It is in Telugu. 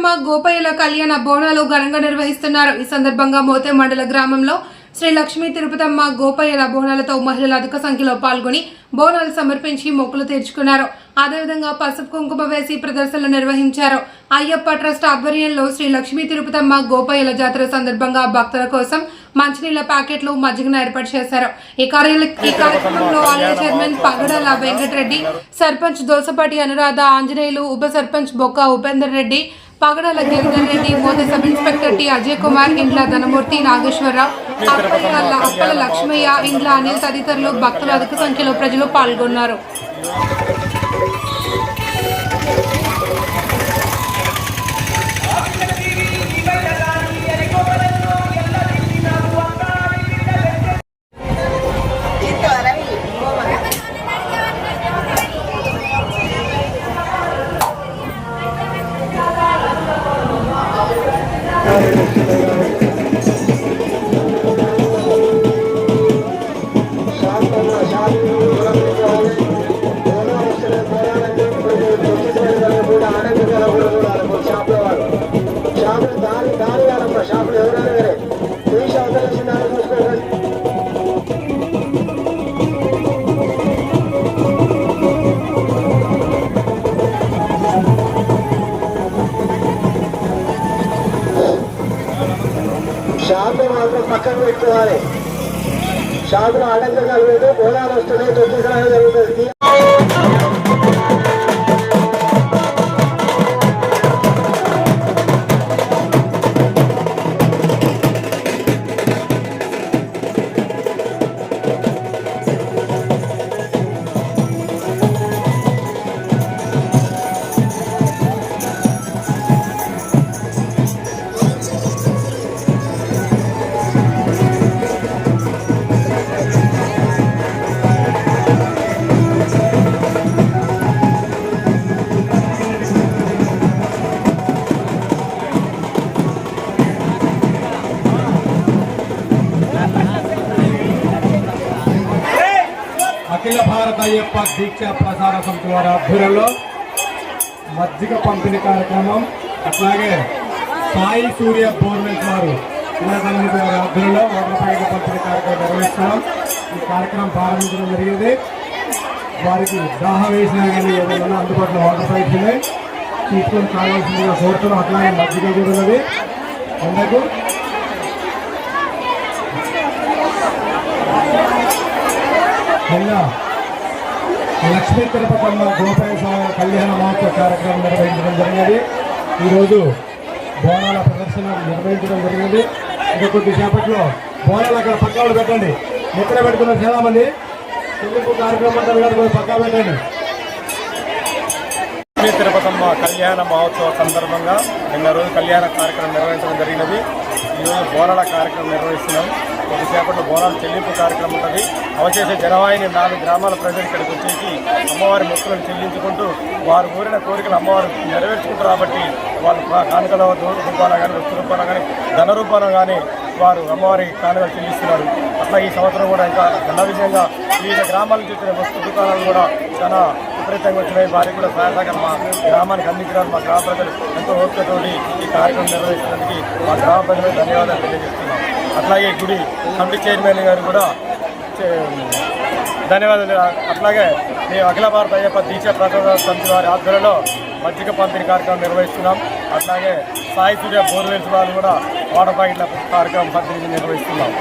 తిరుపతమ్మ గోపయ్యల కళ్యాణ బోనాలు ఘనంగా నిర్వహిస్తున్నారు. ఈ సందర్భంగా మోతే మండల గ్రామంలో శ్రీ లక్ష్మీ తిరుపతమ్మ గోపయ్యల బోనాలతో మహిళలు అధిక సంఖ్యలో పాల్గొని బోనాలు సమర్పించి మొక్కులు తీర్చుకున్నారు. అదేవిధంగా పసుపు కుంకుమ వేసి ప్రదర్శనలు నిర్వహించారు. అయ్యప్ప ట్రస్ట్ ఆధ్వర్యంలో శ్రీ లక్ష్మీ తిరుపతమ్మ గోపయ్యల జాతర సందర్భంగా భక్తుల కోసం మంచినీళ్ల ప్యాకెట్లు మజ్జిగను ఏర్పాటు చేశారు. ఈ కార్యక్రమంలో ఆలయ చైర్మన్ పగడాల వెంకటరెడ్డి, సర్పంచ్ దోసపాటి అనురాధ ఆంజనేయులు, ఉప sarpanch Bokka Upender Reddy, Pagadala Giridhar Reddy, Mothe sub inspector T Ajay Kumar, Indla Dhanamurthy, Nageswararao, Appala Lakshmaiah, ఇండ్ల అనిల్ తదితరులు భక్తులు అధిక సంఖ్యలో ప్రజలు పాల్గొన్నారు. షాపులు మాత్రం పక్కన పెట్టుకోవాలి. షాపులు అడగగలదు, బోనాలు వస్తున్నాయి, తొక్కిసరాలు జరుగుతుంది. అఖిల భారత అయ్యప్ప దీక్ష ప్రసార సమితి వారి ఆధ్వర్యంలో మజ్జిగ పంపిణీ కార్యక్రమం, అట్లాగే సాయి సూర్య బోర్వెల్స్ వారు వారి ఆధ్వర్యంలో వాటర్ ప్యాకెట్ల పంపిణీ కార్యక్రమం నిర్వహిస్తున్నాం. ఈ కార్యక్రమం ప్రారంభించడం జరిగింది. వారికి దాహం వేసినా కానీ ఏదైనా అందుబాటులో వాటర్ ప్యాకెట్స్ ఉన్నాయి, తీసుకొని కావాల్సిందిగా కోరుతున్నాం. అట్లాగే మజ్జిగ కూడా ఉన్నది. అందుకు నిన్న లక్ష్మీ తిరుపతమ్మ గోపయ్య కళ్యాణ మహోత్సవ కార్యక్రమం నిర్వహించడం జరిగింది. ఈరోజు బోనాల ప్రదర్శన నిర్వహించడం జరిగింది. ఇంకా కొద్దిసేపట్లో బోనాలు అక్కడ పక్కాలు పెట్టండి. ఎక్కడ పెట్టుకున్న చాలా మంది చెల్లింపు కార్యక్రమం అంటారు, పక్కా పెట్టండి. లక్ష్మీ తిరుపతమ్మ కళ్యాణ మహోత్సవ సందర్భంగా నిన్న రోజు కళ్యాణ కార్యక్రమం నిర్వహించడం జరిగినది. ఈరోజు బోనాల కార్యక్రమం నిర్వహిస్తున్నాం. కొద్దిసేపట్లో బోనాలు చెల్లింపు కార్యక్రమం ఉంటుంది. అవశేష జనవాహిని 4 గ్రామాల ప్రజలు ఇక్కడికి వచ్చేసి అమ్మవారి మొక్కులను చెల్లించుకుంటూ వారు కోరిన కోరికలు అమ్మవారు నెరవేర్చుకుంటారు. కాబట్టి వాళ్ళు కానుకల రూపాన కానీ, వస్తు రూపాన కానీ, ధన రూపాన కానీ వారు అమ్మవారి కానుకలు చెల్లిస్తున్నారు. అట్లా ఈ సంవత్సరం కూడా ఇంకా ఘన విజయంగా వివిధ గ్రామాల నుంచి వచ్చిన వస్తు దుకాణాలు కూడా చాలా విపరీతంగా వచ్చినాయి. వారికి కూడా సహాయసహకారం మా గ్రామానికి అందించడానికి మా గ్రామ ప్రజలు ఎంతో ఓపికతోటి ఈ కార్యక్రమం నిర్వహించడానికి మా గ్రామ ప్రజలకు ధన్యవాదాలు తెలియజేస్తున్నాం. అట్లాగే గుడి కమిటీ చైర్మన్ గారు కూడా ధన్యవాదాలు. అట్లాగే మేము అఖిల భారత అయ్యప్ప దీక్ష ప్రసాద సమితి వారి ఆధ్వర్యంలో మజ్జిగ పంపిణీ కార్యక్రమం నిర్వహిస్తున్నాం. అట్లాగే సాయి సూర్య బోర్వెల్స్ వాళ్ళు కూడా వాటర్ ప్యాకెట్ల కార్యక్రమం పంపిణీ నిర్వహిస్తున్నాం.